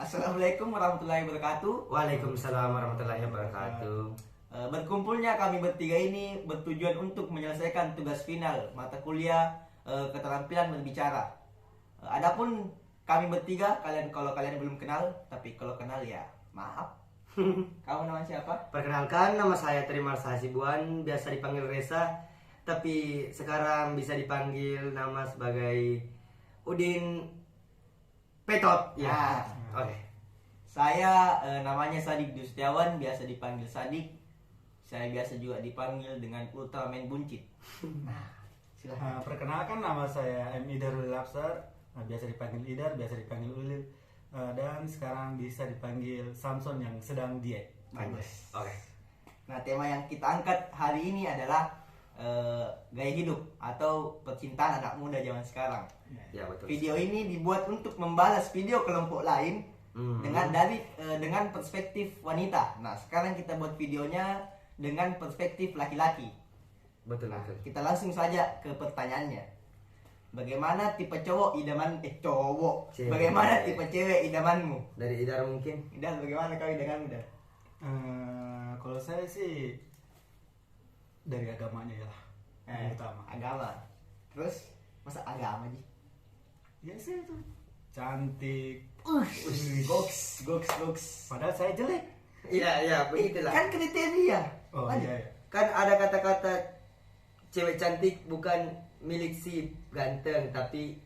Assalamualaikum warahmatullahi wabarakatuh. Waalaikumsalam warahmatullahi wabarakatuh. Berkumpulnya kami bertiga ini bertujuan untuk menyelesaikan tugas final mata kuliah keterampilan berbicara. Adapun kami bertiga, kalau kalian belum kenal, tapi kalau kenal ya maaf. Kamu nama siapa? Perkenalkan, nama saya Trimar Hasibuan, biasa dipanggil Reza, tapi sekarang bisa dipanggil nama sebagai Udin Petot. Ya. Oke. Saya namanya Sadik Dustiawan, biasa dipanggil Sadik. Saya biasa juga dipanggil dengan Ultraman Buncit. Nah, silahkan. Perkenalkan, nama saya M. Idarul Lapsar, biasa dipanggil Idar, biasa dipanggil Ulil, dan sekarang bisa dipanggil Samson yang sedang diet. Bagus. Oke. Nah, tema yang kita angkat hari ini adalah gaya hidup atau percintaan anak muda zaman sekarang. Ya, betul. Video ini dibuat untuk membalas video kelompok lain dengan perspektif wanita. Nah, sekarang kita buat videonya dengan perspektif laki-laki. Betul, Nah, betul. kita langsung saja ke pertanyaannya. Bagaimana tipe cowok idaman cowok? Cewek. Bagaimana tipe cewek idamanmu? Dari Idar mungkin. Dan bagaimana kau idamanmu, Dan? Kalau saya sih dari agamanya ya lah, yang utama. Agama. Terus masa agama sih? Ya sih itu cantik. Goks. Padahal saya jelek. Iya, begitulah. Kan kriteria. Oh Lanjut. iya. Kan ada kata-kata cewek cantik bukan milik si ganteng, tapi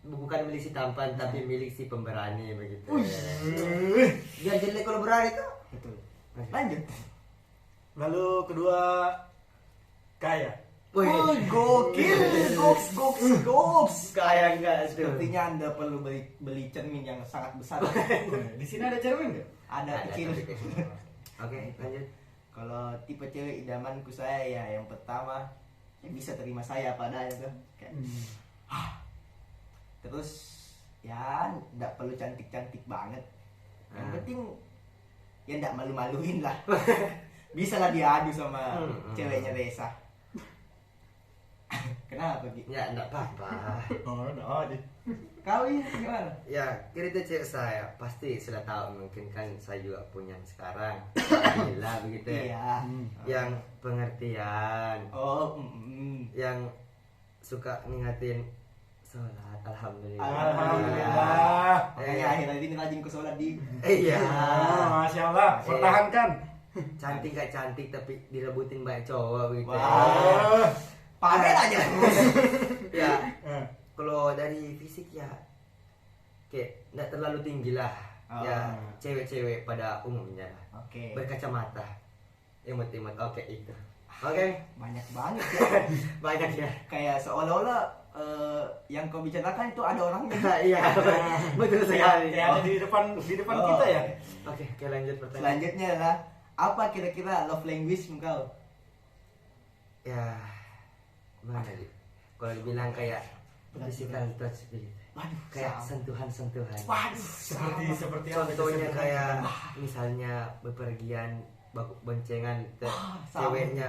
bukan milik si tampan, tapi milik si pemberani begitu. Biar jelek kalau berani tuh. Betul. Lanjut. Lalu kedua, kaya. Gokil. Goks. Kaya enggak tuh? Sepertinya Anda perlu beli cermin yang sangat besar. Di sini ada cermin nggak? Ada kecil. Oke, lanjut. Kalau tipe cewek idamanku saya ya yang pertama yang bisa terima saya padanya tuh. Kayak, terus ya nggak perlu cantik-cantik banget. Yang penting ya nggak malu-maluin lah. Bisa lah diadu sama ceweknya Reza. Kenapa Gi? Ya, enggak apa-apa. Oh, ada. Kau ya gimana? Ya, kriteria cewek saya pasti sudah tahu, mungkin kan saya juga punya sekarang. Alhamdulillah begitu ya. Iya. Yang pengertian, yang suka ngingatin sholat, alhamdulillah. Alhamdulillah. Makanya akhir-akhir ini rajin ke sholat di. Iya. Masya Allah, pertahankan. Cantik gak cantik tapi direbutin banyak cowok gitu. Wah. Pamer aja terus. Ya, kalau dari fisik ya kayak nggak terlalu tinggi lah. Ya, cewek-cewek pada umumnya lah. Oke. Berkacamata, imut-imut. Oke, itu. Oke. Banyak banget ya. Banyak ya. Kayak seolah-olah yang kau bicarakan itu ada orangnya. Iya, betul sekali. Ya ada di depan kita ya. Oke, lanjut pertanyaan. Selanjutnya adalah apa kira-kira love language engkau? Ya, mana nih? Kalau dibilang kayak physical touch gitu. Waduh, Kayak sama. sentuhan-sentuhan. Waduh, Seperti apa? Contohnya kayak misalnya bepergian boncengan sama. ceweknya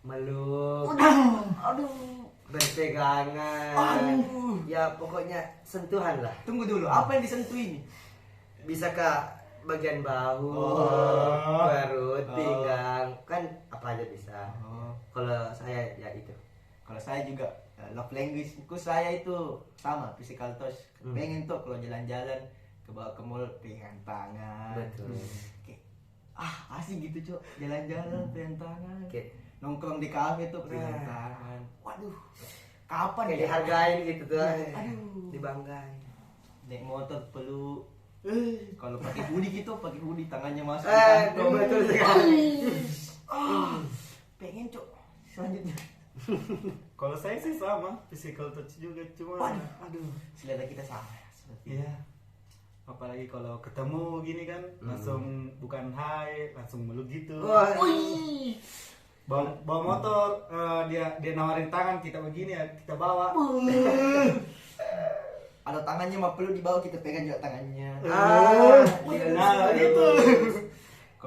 meluk, Aduh. berpegangan. Aduh. Ya pokoknya sentuhan lah. Tunggu dulu, apa yang disentuh ini? Bisa ke bagian bahu, perut, pinggang, kan apa aja bisa. Kalau saya ya itu. Kalau saya juga love language-ku saya itu sama physical touch. Pengen tuh kalau jalan-jalan ke bawah ke mall pegang tangan. Betul. Kayak, asik gitu cok, jalan-jalan pegang tangan. Kayak Nongkrong di kafe tuh pegang tangan. Waduh, kapan kayak ya? dihargain gitu tuh. Aduh. Dibanggain. Naik motor peluk. Kalau pakai hoodie gitu, pakai hoodie tangannya masuk. Betul sekali. Pengen cok. Selanjutnya. Kalau saya sih sama, physical touch juga, cuma aduh. Selera kita sama ya. Seperti Iya. Apalagi kalau ketemu gini kan, langsung bukan hai, langsung meluk gitu. Wah. Bawa motor, dia nawarin tangan kita begini ya, kita bawa. ada tangannya mah perlu dibawa kita pegang juga tangannya. Nah, itu.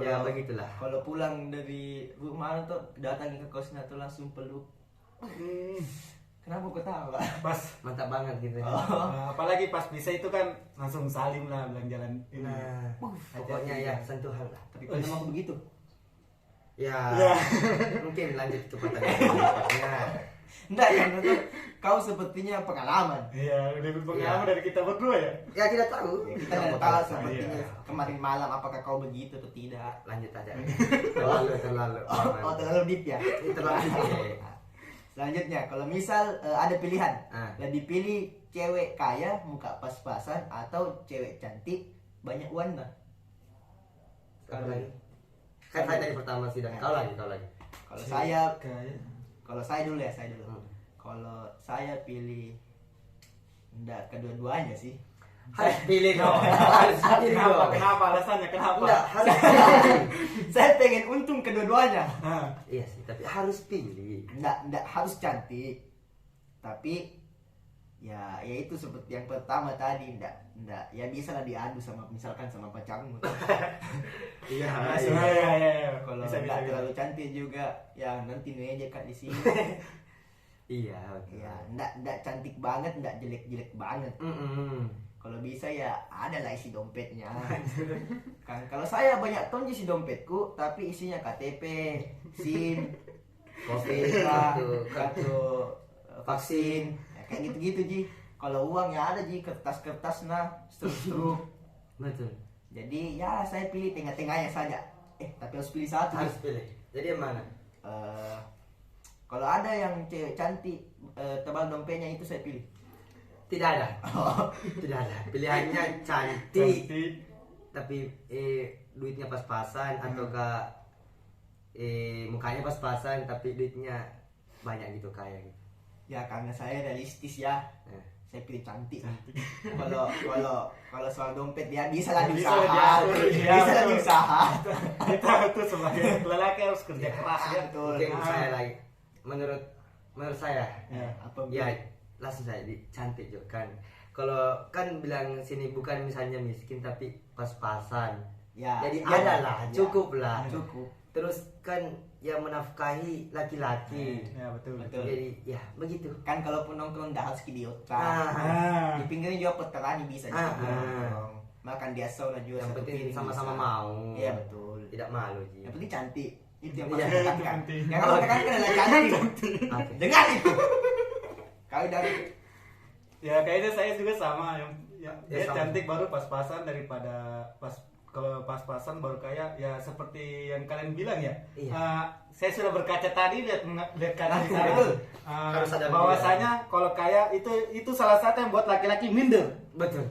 Ya begitulah. Kalau pulang dari rumah tuh datang ke kosnya tuh langsung peluk. Kenapa kau tahu? Pas Mantap banget gitu. apalagi pas bisa itu kan langsung salim lah bilang jalan ini. Nah, pokoknya ya sentuhan lah. Tapi kau nama aku begitu. Ya, Ya. mungkin lanjut ke pertanyaan. Enggak ya, menurut kau sepertinya pengalaman. Iya, lebih pengalaman dari kita berdua ya. Ya tidak tahu. Ya, kita tidak tahu Iya. sepertinya kemarin malam apakah kau begitu atau tidak. Lanjut aja. Terlalu. Oh, terlalu deep ya. Ini terlalu deep. Selanjutnya, kalau misal ada pilihan, Ah. lebih pilih cewek kaya muka pas-pasan atau cewek cantik banyak warna. Kau lagi. Kan saya dari pertama sih dan kau lagi. Kalau saya, Kayak kalau saya dulu ya, saya dulu. Hmm. Kalau saya pilih enggak kedua-duanya sih. Harus pilih dong. Harus pilih dong. kenapa alasannya kenapa? Enggak, harus pilih. Saya pengen untung kedua-duanya. Nah, Iya sih, tapi harus pilih. Enggak harus cantik. Tapi ya itu seperti yang pertama tadi, enggak ya bisa lah diadu sama misalkan sama pacarmu. Iya. iya. Kalau Bisa, enggak bisa. terlalu cantik juga ya nanti ngejek di sini. Iya, oke. Ya, enggak cantik banget, enggak jelek-jelek banget. Kalau bisa ya ada lah isi dompetnya. Kan kalau saya banyak ton isi dompetku tapi isinya KTP, SIM, Kopi, kartu vaksin, ya, kayak gitu-gitu Ji. Kalau uang ya ada Ji, kertas-kertas nah, struk-struk. Betul. Jadi ya saya pilih tengah-tengahnya saja. Tapi harus pilih satu. Ji. Harus pilih. Jadi yang mana? Kalau ada yang cewek cantik, tebal dompetnya itu saya pilih. Tidak ada. Tidak ada. Pilihannya cantik, Cantik. tapi duitnya pas-pasan ataukah mukanya pas-pasan tapi duitnya banyak gitu kaya gitu. Ya karena saya realistis ya. Nah. Saya pilih cantik. Kalau soal dompet ya bisa lah Bisa diusaha. lah diatur, iya, Bisa lah betul. diusaha. Kita tuh sebagai lelaki harus kerja keras ya. Betul. Mungkin saya lagi menurut saya Ya. Apa ya langsung saya cantik juga kan. Kalau kan bilang sini bukan misalnya miskin tapi pas-pasan. Ya. Jadi ya, ada lah, ya. cukup lah. Cukup. Terus kan yang menafkahi laki-laki. Ya betul. Betul. Jadi ya begitu. Kan kalaupun nongkrong dah harus idiot Ah. Nah, Di pinggirnya juga peterani bisa juga Ah. nongkrong. Makan dia sauna juga Yang satu penting piring sama-sama bisa. mau. Iya betul. Tidak malu Ji. Yang penting cantik. Itu yang Iya, paling itu tekankan. penting. Yang kamu tekankan adalah cantik. Oke. Dengar itu. Kau dari ya kayaknya saya juga sama yang dia sama. cantik baru pas-pasan daripada kalau pas-pasan baru kaya ya seperti yang kalian bilang ya. Iya. Saya sudah berkaca tadi lihat kaca di sana. Betul. Harus ada bahwasanya kalau kaya itu salah satu yang buat laki-laki minder. Betul.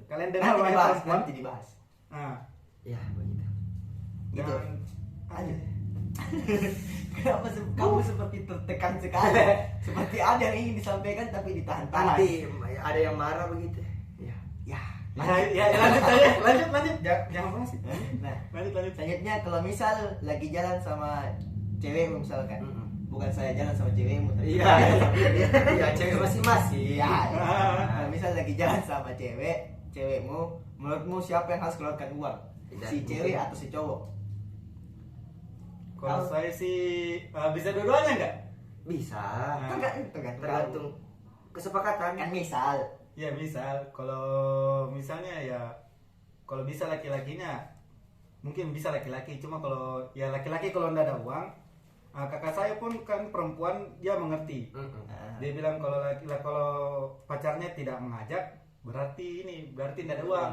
Kalian dengar nanti wahai dibahas, perempuan? nanti dibahas. Nah, Ya begitu. Gitu. jangan Kenapa kamu seperti tertekan sekali? Seperti ada yang ingin disampaikan tapi ditahan-tahan. Nanti ada yang marah begitu. Ya. Ya. ya, lanjut aja, lanjut. Jangan bahas sih. Nah, Lanjut. selanjutnya kalau misal lagi jalan sama cewekmu misalkan, Mm-mm. bukan saya jalan sama cewekmu tapi Iya. Iya, cewek masing-masing. Iya. Kalau misal lagi jalan sama cewekmu, menurutmu siapa yang harus keluarkan uang? Tidak Si mungkin. cewek atau si cowok? Kalau saya sih bisa dua-duanya enggak? Bisa. Tergantung. Kesepakatan. Kan misal, Ya misal, kalau misalnya ya kalau bisa laki-lakinya mungkin bisa laki-laki, cuma kalau ya laki-laki kalau nggak ada uang, kakak saya pun kan perempuan dia mengerti. Mm-mm. Dia bilang kalau kalau pacarnya tidak mengajak berarti tidak ada uang.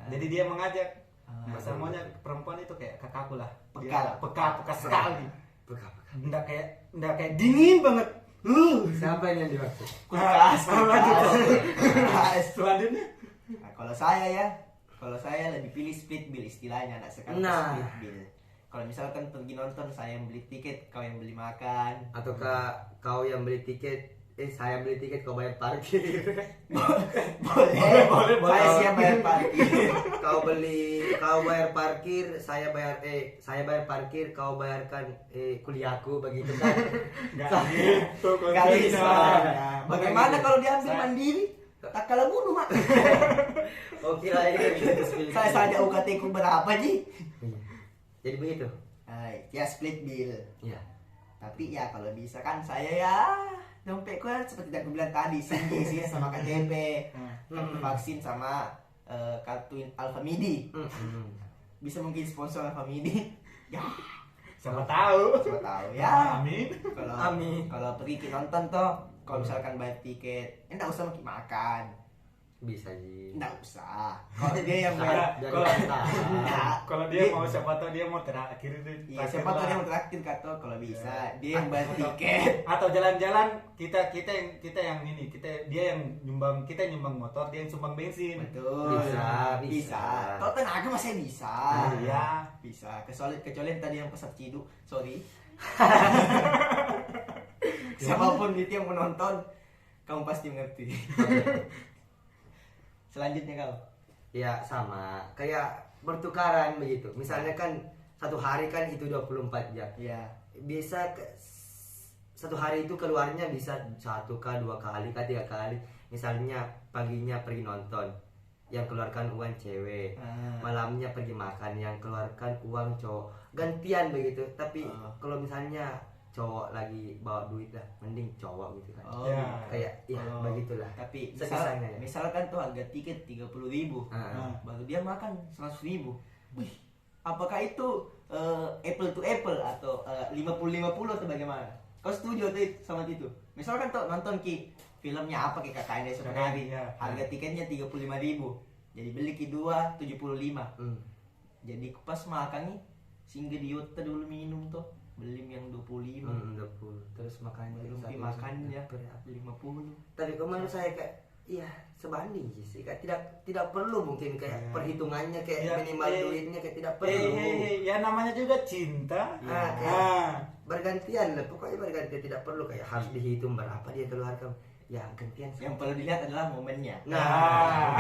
Jadi dia mengajak. Nah, semuanya perempuan itu kayak kakakku lah. Dia peka sekali. Peka-peka. Nggak kayak dingin banget. Siapa yang dimaksud? kulkas. Lanjut. Selanjutnya. Nah, kalau saya lebih pilih split bill istilahnya, anak sekarang Nah. split bill. Kalau misalkan pergi nonton, saya yang beli tiket, kau yang beli makan. Ataukah kau yang beli tiket, saya beli tiket, kau bayar parkir. Boleh. Saya siap bayar parkir. Kau bayar parkir, saya bayar parkir, kau bayarkan kuliahku begitu kan. Nggak gitu Gak bisa. konsepnya. Bagaimana kalau diambil Saya- mandiri? Tak kalah bunuh mak. Oke lah ini gitu Saya saja UKT ku berapa Ji? Iya. Jadi begitu. Ya split bill. Iya. Tapi ya kalau bisa kan saya ya Dompetku kan seperti yang aku bilang tadi, SIM isinya sama KTP, kartu vaksin sama kartu Alfamidi. Bisa mungkin sponsor Alfamidi. Ya, Siapa tahu. siapa tahu ya. Amin. Kalau Amin. kalau pergi nonton toh, kalau misalkan bayar tiket, enggak usah makan. Bisa sih. Enggak usah. Kalau dia yang bayar, Dari Kalau- kata. enggak. Kalau dia mau siapa tahu dia mau terakhir itu. Iya, siapa tahu dia mau traktir kata kalau bisa, dia yang bayar tiket. Atau jalan-jalan kita yang ini dia yang nyumbang motor, dia yang sumbang bensin. Betul. Bisa. Kalau tenaga masih bisa. Iya. Bisa. Kecuali yang tadi yang pesan ciduk, sorry. Siapapun itu yang menonton, kamu pasti mengerti. Selanjutnya kau. Ya sama, kayak bertukaran begitu. Misalnya kan satu hari kan itu 24 jam. Iya. Bisa satu hari itu keluarnya bisa 1 kah, 2 kali kah, 3 kali. Misalnya paginya pergi nonton, yang keluarkan uang cewek. Malamnya pergi makan, yang keluarkan uang cowok. Gantian begitu. Tapi kalau misalnya cowok lagi bawa duit lah, mending cowok gitu kan. Oh, Ya. Kayak ya Oh. begitulah. Tapi Sesisanya ya. misalkan tuh harga tiket 30.000, baru dia makan 100.000. Wih, apakah itu apple to apple atau 50-50 atau bagaimana? Kau setuju tuh sama itu? Misalkan tuh nonton filmnya apa KKN esok hari, Ya. harga tiketnya 35.000, jadi beli ki 2 75. Jadi pas makan nih singgah di Yota dulu minum tuh, beli yang 25. 20. Terus makannya Belum satu dimakan ya berapa? 50. Tapi kalau menurut saya kayak iya sebanding sih, kayak tidak perlu mungkin kayak Ya. perhitungannya kayak Ya, minimal duitnya kayak tidak perlu. Ya namanya juga cinta. Kayak bergantian lah, pokoknya bergantian, tidak perlu kayak harus dihitung berapa dia keluarkan. Ya gantian. Yang perlu dilihat adalah momennya. Nah,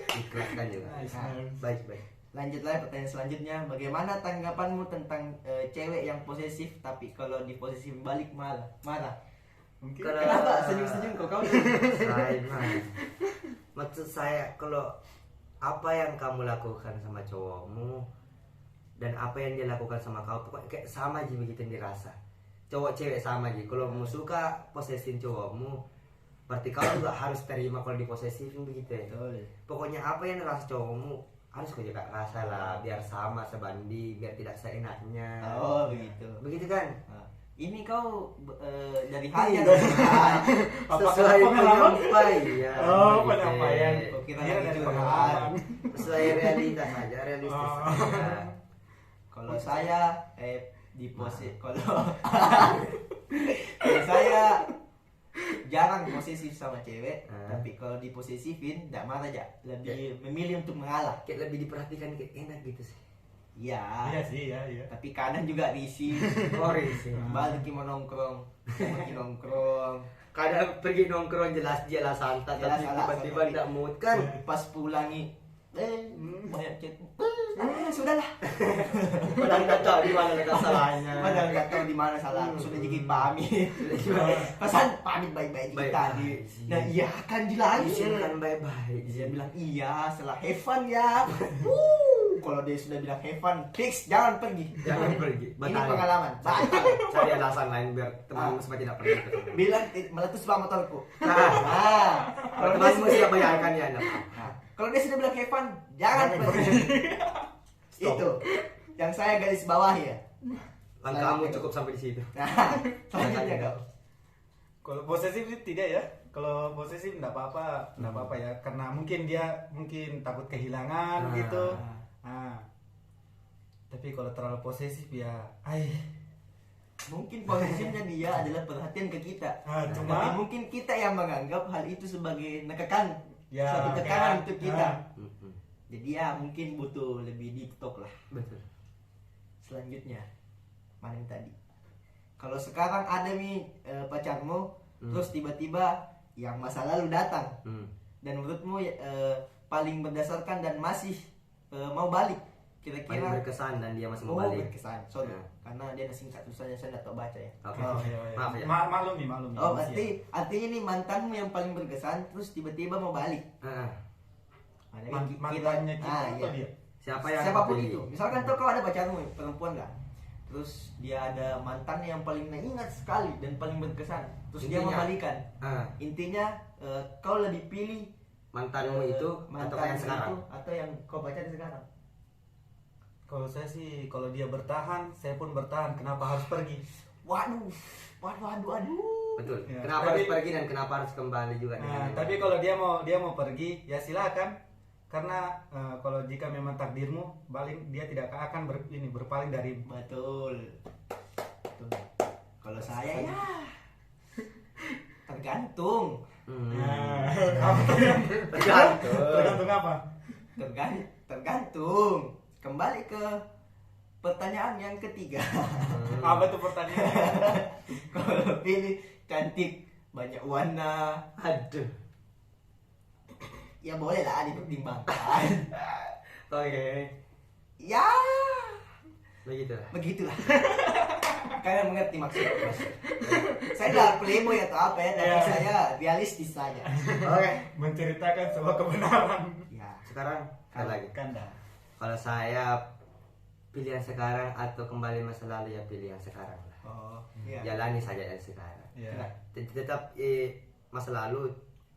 ikhlaskan juga. Nice, Nah. nice. Baik. Lanjutlah pertanyaan selanjutnya, bagaimana tanggapanmu tentang cewek yang posesif tapi kalau diposesif balik marah? Mungkin Kalau- Kenapa senyum-senyum kau? Saya maksud saya kalau apa yang kamu lakukan sama cowokmu dan apa yang dia lakukan sama kau pokoknya kayak sama aja begitu yang dirasa. Cowok cewek sama aja. Kalau kamu suka posesin cowokmu, berarti kau juga harus terima kalau diposesifin begitu ya. Betul. Pokoknya apa yang dirasa cowokmu harus kau juga rasa lah, biar sama sebanding, biar tidak seenaknya. Oh begitu. Begitu kan? Nah, ini kau dari hati Iya. Apa Sesuai pengalaman? penyampaian. Oh, begitu. penyampaian. Kira Kira dari gitu. pengalaman. Sesuai realitas aja, realistis Oh. aja. Kalau saya kalau saya jarang posesif sama cewek, tapi kalau diposesifin tidak marah aja, lebih memilih untuk mengalah. Kayak lebih diperhatikan, kayak enak gitu sih. Iya. Iya sih, iya. Tapi kadang juga risih. Sorry sih. Balik mau nongkrong, makin nongkrong. Kadang pergi nongkrong jelas dia lah santai, Jelas tapi alasan, tiba-tiba tapi- tidak mood kan. Pas pulangi, banyak chat. Sudahlah. Padahal nggak tahu di mana letak salahnya. Padahal nggak tahu di mana salah. Sudah jadi pamit. Pesan pamit baik-baik kita. Baik-baik. Nah iya kan dilagi. Izinkan baik-baik. Dia bilang iya setelah have fun ya. Kalau dia sudah bilang have fun, fix jangan pergi. Jangan pergi. Ini pengalaman. Batal. Cari alasan lain biar temanmu supaya tidak pergi. Bilang meletus bang motorku. Nah, Nah, kalau kalau dia temanmu sudah siap bayarkan ya anak. Nah, kalau dia sudah bilang have fun, jangan pergi. Stop. Itu yang saya garis bawah ya. Langkahmu cukup sampai di situ. Nah, selanjutnya kau. Kalau posesif sih tidak ya. Kalau posesif enggak apa-apa, ya. Karena mungkin dia takut kehilangan Nah. gitu. Nah. Tapi kalau terlalu posesif ya, Mungkin posisinya dia adalah perhatian ke kita. Tapi cuma mungkin kita yang menganggap hal itu sebagai nekekan, ya, satu tekanan ya, untuk kita. Mhm. Jadi ya mungkin butuh lebih deep talk lah. Betul. Selanjutnya, mana yang tadi? Kalau sekarang ada nih pacarmu, terus tiba-tiba yang masa lalu datang, dan menurutmu paling berdasarkan dan masih mau balik, Paling kira-kira? berkesan dan dia masih Oh mau balik. berkesan, sorry, Nah. karena dia ada singkat susahnya saya nggak tahu baca ya. Oke. Oh, iya. Maaf ya. Maklumi. Oh artinya ini mantanmu yang paling berkesan terus tiba-tiba mau balik. Heeh. Ada Mantannya kita atau iya. dia? Siapa yang Siapapun pilih? itu. Misalkan tuh kau ada pacarmu perempuan nggak? terus dia ada mantan yang paling ingat sekali dan paling berkesan, terus dia Intinya? membalikan. Ah, Intinya kau lebih pilih mantanmu itu atau mantan yang sekarang? itu atau yang kau pacarin sekarang? Kalau saya sih, kalau dia bertahan, saya pun bertahan. Kenapa harus pergi? Waduh, waduh. Betul. Ya, Kenapa harus tapi- pergi dan kenapa harus kembali juga dengan Nah, yang tapi lain? kalau dia mau pergi, ya silakan. Karena kalau jika memang takdirmu, dia tidak akan berpaling dari. Betul. Kalau saya ya tergantung. Nah, apa Tergantung. tergantung apa? Tergantung. Kembali ke pertanyaan yang ketiga. Apa tuh pertanyaannya? Kalau pilih cantik banyak warna, Aduh. ya boleh lah dipertimbangkan. Oke. Ya Begitulah. begitulah. Kalian mengerti maksudnya. Saya nggak playboy atau apa ya, tapi Ya. saya realistis saja. Oke. Menceritakan sebuah kebenaran. Ya. Sekarang ada lagi. Kanda. Kalau saya pilihan sekarang atau kembali masa lalu, ya pilihan sekarang lah. Oh, iya. Jalani saja yang sekarang. Ya. Tetap masa lalu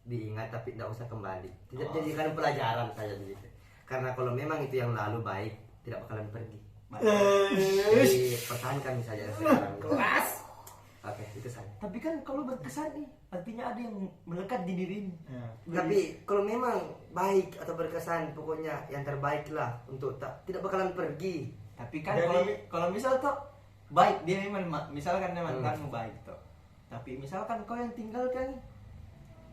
diingat tapi tidak usah kembali. Tidak Oh. jadikan pelajaran saja begitu. Karena kalau memang itu yang lalu baik, tidak bakalan pergi. Jadi pertahankan saja yang sekarang. Kelas. Oke, itu saja. Tapi kan kalau berkesan nih, artinya ada yang melekat di dirimu. Ya. Tapi kalau memang baik atau berkesan, pokoknya yang terbaik lah untuk tidak bakalan pergi. Tapi kan Jadi- kalau misal toh baik dia memang misalkan mantanmu baik toh. Tapi misalkan kau yang tinggalkan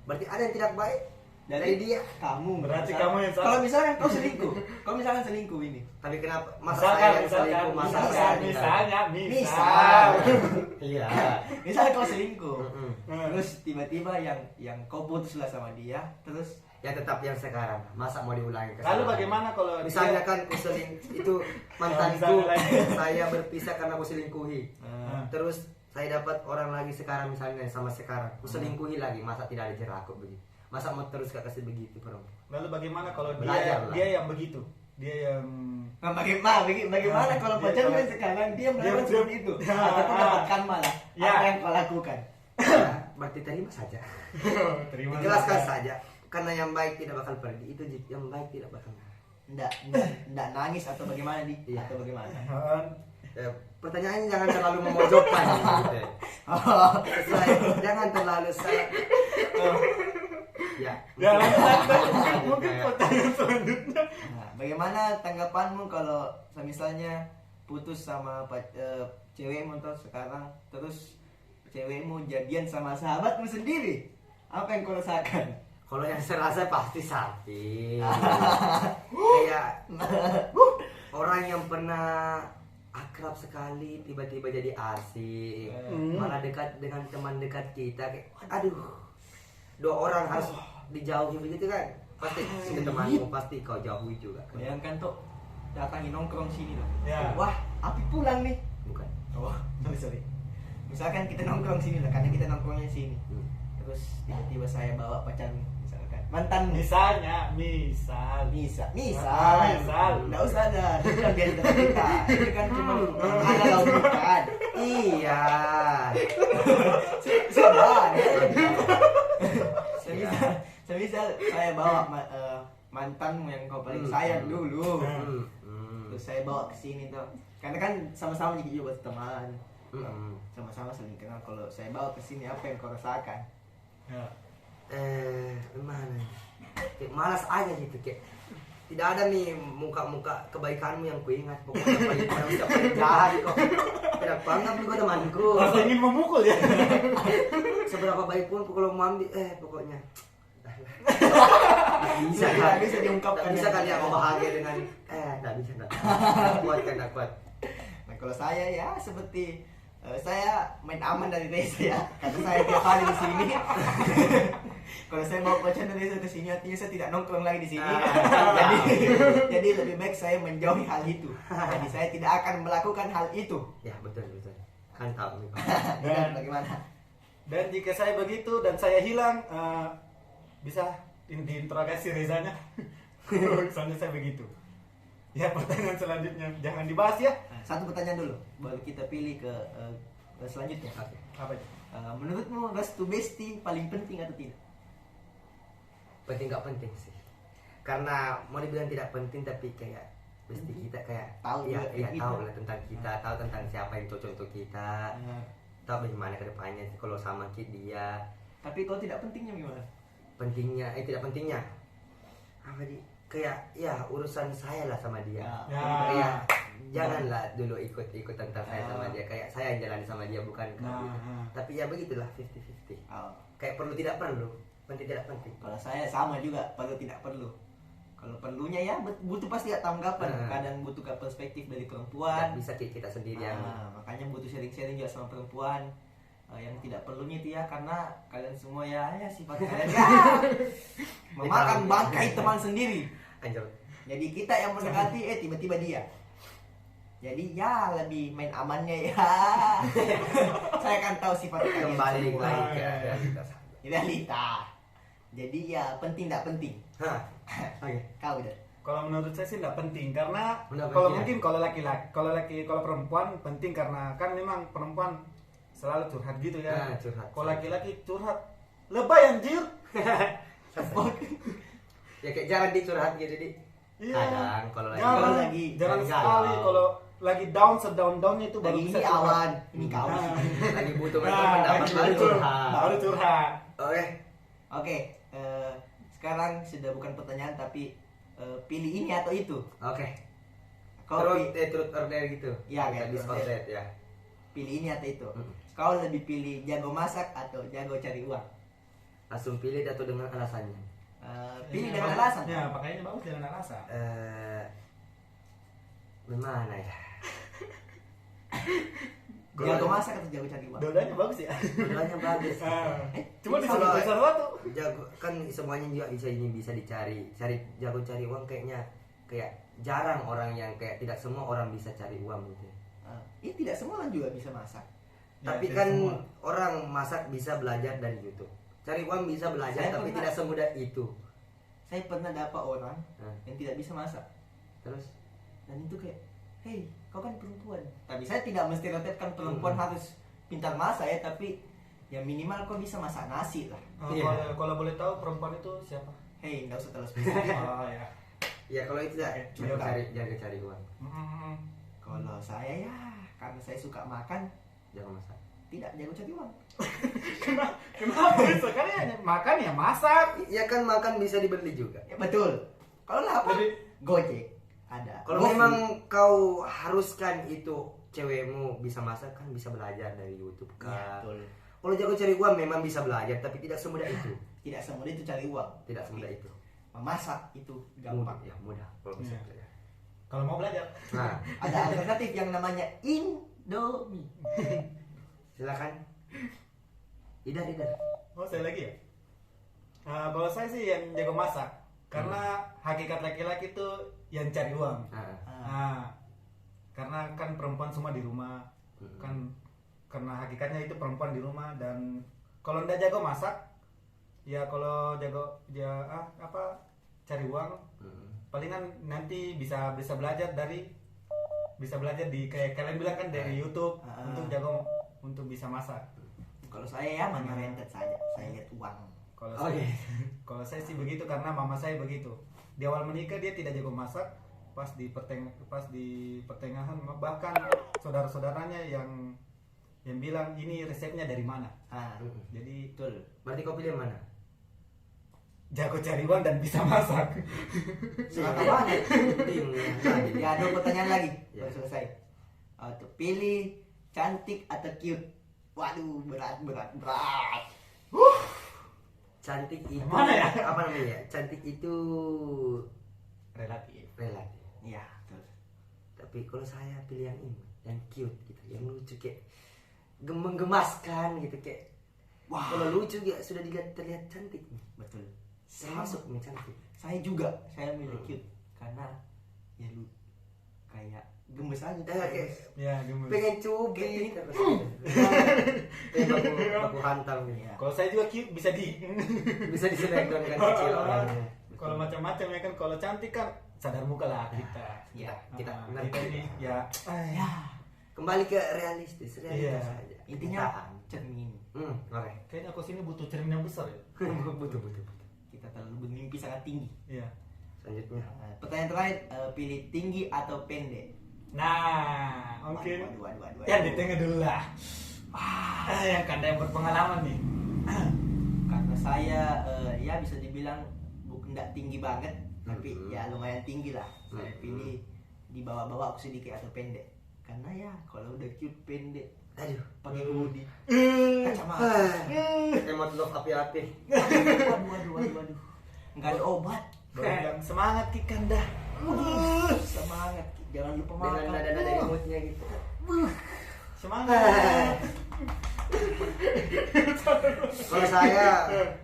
Berarti ada yang tidak baik dari dari dia. kamu. Berarti Misal- kamu yang salah. Kalau misalkan kau selingkuh, kau misalkan selingkuh ini. Tapi kenapa masa Misalkan, saya yang selingkuh, masa misalkan, saya tidak? misalnya. Misal. Iya. Misal kau selingkuh. Mm-mm. Terus tiba-tiba yang kau putus lah sama dia, terus Ya tetap yang sekarang. Masa mau diulangi Lalu kesalahan? bagaimana kalau Misalnya dia- kan itu mantanku, misalnya lagi. saya berpisah karena aku selingkuhi. eh, Terus saya dapat orang lagi sekarang misalnya sama sekarang, aku selingkuhi lagi, masa tidak ada jerakuk begitu? Masa mau terus gak kasih begitu perempuan? Lalu bagaimana kalau Belajar lah. dia yang begitu? Dia yang nah, bagaimana kalau Dia pacarmu kalau- yang sekarang dia melakukan dia- seperti itu Ya. ataupun dapatkan malah Ya. apa yang kau lakukan? Ya, berarti terima saja. terima Jelaskan kasih. saja. Karena yang baik tidak bakal pergi, itu yang baik tidak bakal. Nggak nangis atau bagaimana di Iya. atau bagaimana? Pertanyaannya jangan terlalu memojokkan gitu. Oh, Jangan terlalu saya. Ya. Ya, lanjut. Lanjut, Mungkin kayak- pertanyaan selanjutnya. nah, bagaimana tanggapanmu kalau misalnya putus sama cewekmu tuh sekarang terus cewekmu jadian sama sahabatmu sendiri? Apa yang kau rasakan? Kalau yang serasa pasti sakit. Kayak orang yang pernah akrab sekali tiba-tiba jadi asing, malah dekat dengan teman dekat kita kayak aduh. Dua orang harus dijauhi begitu kan? Pasti si temanmu pasti kau jauhi juga. Bayangkan tuh datangi nongkrong sini loh. Ya. Wah, Api pulang nih. Bukan. Oh, sorry. Misalkan kita nongkrong sini lah, karena kita nongkrongnya sini. Hmm. Terus tiba-tiba saya bawa pacarmu, misalkan mantan Misal. misal, nggak usah ada, itu kan biar kita, ini kan cuma ada lautan. Iya. Sudah, semisal saya bawa mantanmu yang kau paling sayang dulu, terus saya bawa ke sini tuh, karena kan sama-sama juga buat teman, sama-sama saling kenal. Kalau saya bawa ke sini, apa yang kau rasakan? Ya. Gimana? Kayak malas aja gitu kayak tidak ada nih muka-muka kebaikanmu yang kuingat. Pokoknya paling siapa yang jahat kok. Tidak banget juga temanku. Rasa ingin memukul ya. Seberapa baik pun kalau mau ambil pokoknya. Nggak bisa Nggak kan? bisa diungkapkan. Nggak bisa kan ya mau bahagia dengan nggak bisa nggak kuat kan nggak kuat. Nah, kalau saya ya seperti saya main aman dari Reza ya, karena saya tiap hari di sini. Kalau saya bawa pacar dari Reza ke sini, artinya saya tidak nongkrong lagi di sini. Jadi lebih baik saya menjauhi hal itu. Jadi saya tidak akan melakukan hal itu. Ya betul betul. Kan tahu nih Pak. Dan bagaimana? Dan jika saya begitu dan saya hilang, bisa diinterogasi Rezanya. Soalnya saya begitu. Ya pertanyaan selanjutnya jangan dibahas ya. Nah, satu pertanyaan dulu, baru kita pilih ke selanjutnya. Oke. Apa itu? Menurutmu restu bestie paling penting atau tidak? Penting nggak penting sih, karena mau dibilang tidak penting tapi kayak mesti kita kayak Tahu ya, juga ya kita. tahu lah tentang kita, tahu tentang siapa yang cocok untuk kita, tahu bagaimana ke depannya kalau sama dia. Tapi kalau tidak pentingnya gimana? Pentingnya tidak pentingnya apa di kayak ya urusan saya lah sama dia. Ya. Kayak janganlah dulu ikut tentang saya sama dia, kayak saya yang jalan sama dia bukan kamu. Nah, Tapi ya begitulah 50-50. Oh, Kayak perlu tidak perlu, penting tidak penting. kalau saya sama juga, perlu tidak perlu. Kalau perlunya ya butuh pasti tanggapan, kadang butuh perspektif dari Nggak perempuan. bisa kita sendiri yang Makanya butuh sharing-sharing juga sama perempuan. Yang tidak perlunya itu ya karena kalian semua ya sifat kalian ya memakan bangkai teman sendiri. anjir. Jadi kita yang mendekati tiba-tiba dia. Jadi ya lebih main amannya ya. Saya kan tahu sifat kalian Kembali semua. lagi ke realitas. Realita. Jadi ya penting tidak penting. Hah. Oke. Kau udah. kalau menurut saya sih nggak penting karena Nggak kalau penting, mungkin kalau perempuan penting karena kan memang perempuan selalu curhat gitu ya. Nah, curhat. Kalau laki-laki curhat lebay anjir. Ya kayak jangan dicurhat gitu di. Iya. Kadang kalau lagi Jarang, lagi jarang galau. sekali kalau lagi down sedown-downnya itu baru Lagi bisa ini curhat. awan, ini kau. Nah. lagi butuh Nah, pendapat lagi baru butuh, curhat. baru curhat. Oke. Oke, sekarang sudah bukan pertanyaan tapi pilih ini atau itu. Oke. Kau Truth or dare gitu. Iya, Kita kayak discuss truth or that ya. pilih ini atau itu. Mm. Kau lebih pilih jago masak atau jago cari uang? Langsung pilih atau dengan alasannya. Pilih Ya, dengan bagus. alasan. Ya, pakainya bagus dengan alasan. Gimana ya? Jago masak atau jago cari uang? Dodanya bagus ya. Keduanya bagus. Cuma Kalau- disuruh pilih satu. Jago kan semuanya juga bisa dicari. Jago cari uang kayaknya kayak jarang orang yang kayak tidak semua orang bisa cari uang gitu. Ini tidak semua orang juga bisa masak. Ya, Tapi tidak kan semua. orang masak bisa belajar dari YouTube. Cari uang bisa belajar Saya tapi pernah- tidak semudah itu. Saya pernah dapat orang Nah, yang tidak bisa masak. terus Dan itu kayak, hey, kau kan perempuan. Tapi saya tidak menstereotipkan perempuan harus pintar masak ya, tapi ya minimal kau bisa masak nasi lah. Iya. Kalau boleh tahu perempuan itu siapa? Hey, nggak usah terlalu spesifik. Oh ya. ya kalau itu ya Coba. jago cari uang. Kalau saya ya, karena saya suka makan, Jago masak. tidak jago cari uang. Kenapa bisa? Karena ya makan ya masak. Ya kan makan bisa dibeli juga. Ya betul. Kalau lapar, Jadi- Gojek ada. Kalau GoFood. memang kau haruskan itu cewekmu bisa masak kan bisa belajar dari YouTube Ya, kan. betul. Kalau jago cari uang memang bisa belajar tapi tidak semudah itu. Tidak semudah itu cari uang. Tidak semudah itu. Memasak itu Mudah, gampang. ya mudah kalau bisa. Iya. Kalau mau belajar. Nah, Ada alternatif yang namanya Indomie. silakan. Idar. Oh saya lagi ya. Kalau saya sih yang jago masak. Karena hakikat laki-laki itu yang cari uang. Nah, Nah, karena kan perempuan semua di rumah. Kan karena hakikatnya itu perempuan di rumah dan kalau ndak jago masak, ya kalau jago cari uang, palingan nanti bisa belajar di kayak kalian bilang kan dari YouTube untuk bisa masak. Kalau saya ya money oriented saja. Saya lihat uang. Kalau Oke. saya, kalau saya sih begitu karena mama saya begitu. Di awal menikah dia tidak jago masak, pas di pertengahan bahkan saudara-saudaranya yang bilang ini resepnya dari mana. Jadi Betul. Berarti kau pilih yang mana? jago cari uang dan bisa masak. Semangat banget. Bingung. Ya, ada pertanyaan lagi. Ya. Baru selesai. Tuh, pilih cantik atau cute. Waduh, berat. Cantik itu Mana ya? apa namanya? Cantik itu Relatif. relatif. Iya, betul. Tapi kalau saya pilih yang ini, yang cute gitu, yang lucu kayak menggemaskan gitu kayak. Wah, Kalau lucu ya sudah terlihat cantik nih. betul. Termasuk nih cantik. Saya juga, saya milih cute karena ya lu kayak gemes aja. Kayak Ya, gemes. pengen cubit terus. Baku hantam gitu. Iya. Kalau saya juga cute bisa Bisa diselekkan kan kecil orangnya. Kalau macam-macam ya kan, kalau cantik kan sadar muka lah kita. Ya, kita Kita ini ya Kembali ke realistis Iya. saja. intinya Kenyataan. cermin. Oke. kayaknya aku sini butuh cermin yang besar ya. Betul. Kita terlalu bermimpi sangat tinggi. Iya. Selanjutnya. Pertanyaan terakhir, pilih tinggi atau pendek? Nah, oke. Waduh. Yang di tengah dulu lah. Yang kanda yang berpengalaman nih. Karena saya ya bisa dibilang nggak tinggi banget, tapi ya lumayan tinggi lah. Saya pilih di bawah-bawah aku sedikit atau pendek. Karena ya kalau udah cute pendek, Aduh. pakai hoodie, kacamata. Emot love api-api. Waduh. Nggak ada obat. Baru bilang semangat Ki Kanda. Semangat, jangan lupa Dengan makan. nada-nada imutnya gitu. Semangat. Kalau saya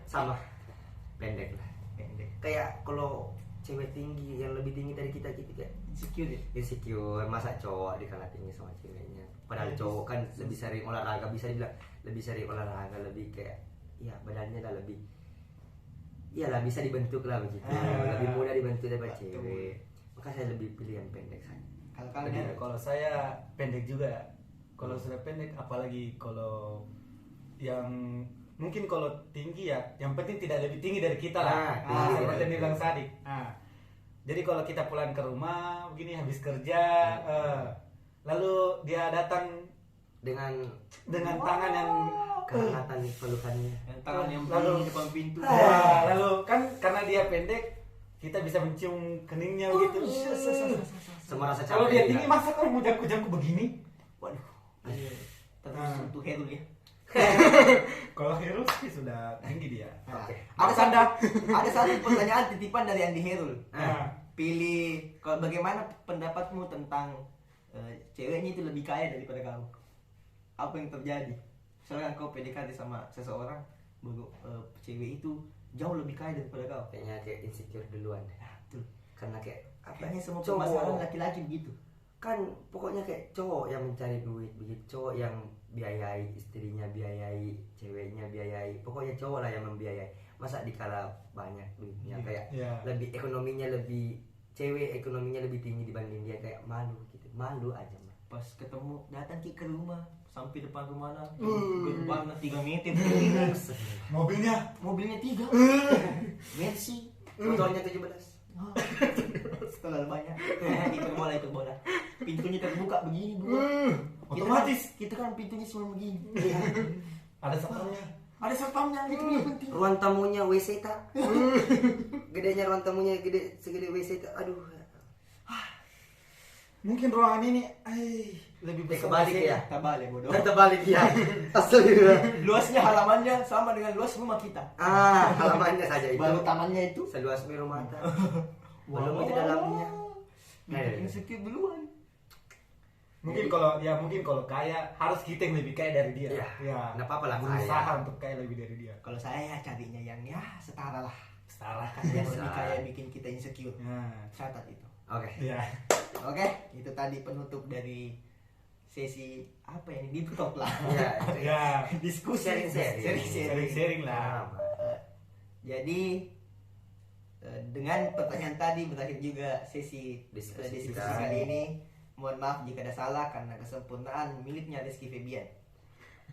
sama pendek lah. Pendek. Kayak kalau cewek tinggi yang lebih tinggi dari kita gitu kayak Insecure ya? insecure. Masa cowok dikalah tinggi sama ceweknya. Padahal cowok kan lebih sering olahraga, bisa dibilang lebih sering olahraga, lebih kayak ya badannya lah lebih iyalah bisa dibentuk lah begitu. Lebih mudah dibentuk daripada Betul. cewek. Maka saya lebih pilih yang pendek saja. Kalau Jadi, kalian kalau saya pendek juga. Kalau sudah pendek, apalagi kalau yang mungkin kalau tinggi ya, yang penting tidak lebih tinggi dari kita lah. Tinggi Seperti yang dari dibilang kita. Sadik. Jadi kalau kita pulang ke rumah begini habis kerja, lalu dia datang Dengan dengan tangan yang kehangatan pelukannya. yang tangan yang Lalu- di depan pintu. lalu kan karena dia pendek, kita bisa mencium keningnya gitu. Semua rasa Kalau capek dia hilang. tinggi masa kalau mau jangku-jangku begini? Waduh. Terus untuk Herul ya. Kalau Heru sih sudah tinggi dia. Oke. Ada satu pertanyaan titipan dari Andi Herul. Nah, Pilih, kalau bagaimana pendapatmu tentang ceweknya itu lebih kaya daripada kamu? Apa yang terjadi? Misalkan kau PDKT sama seseorang, cewek itu jauh lebih kaya daripada kau. Kayaknya kayak insecure duluan. Betul. Karena kayak apa Kayaknya semua cowok. permasalahan laki-laki begitu. Kan pokoknya kayak cowok yang mencari duit begitu, cowok yang biayai istrinya, biayai ceweknya, biayai pokoknya cowok lah yang membiayai. Masa dikala banyak duitnya kayak Iya. lebih ekonominya lebih cewek ekonominya lebih tinggi dibanding dia, kayak malu gitu, malu aja mah. Pas ketemu, datang ke rumah, sampai depan rumah lah, gerbangnya 3 meter. Mobilnya 3. Mercy. Motornya 17. Terlalu banyak. Itu bola. Pintunya terbuka begini, Bu. Otomatis. Kita kan pintunya semua begini. Ada sapamnya. Ada satpamnya, itu yang penting. Ruang tamunya WC tak. Gedenya ruang tamunya gede segede WC tak. Aduh. Mungkin ruangan ini lebih besar. Kebalik dari ya. Terbalik, bodoh. Terbalik ya. Astagfirullah. Luasnya halamannya sama dengan luas rumah kita. Halamannya saja itu. Baru tamannya itu. Seluas biru mata. Belum itu dalamnya. Bikin insecure duluan. Mungkin kalau kaya harus kita yang lebih kaya dari dia. Iya. Nggak apa-apa lah Berusaha kaya. untuk kaya lebih dari dia. Kalau saya ya carinya yang ya setara lah. Salah kan Yang ya. lebih kaya bikin kita insecure. Nah, Catat itu. Oke. ya. Oke, itu tadi penutup dari sesi apa ya ini, deep talk lah. Ya. Ya. Diskusi Sharing-sharing. Sharing-sharing lah. Jadi dengan pertanyaan tadi berakhir juga sesi Diskusi diskusi kita. kali ini. Mohon maaf jika ada salah karena kesempurnaan miliknya Rizky Febian.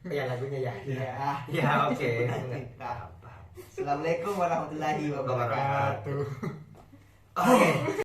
Ya lagunya ya. Ya, Ya oke. Assalamualaikum warahmatullahi wabarakatuh. Wabarakatuh. Oke.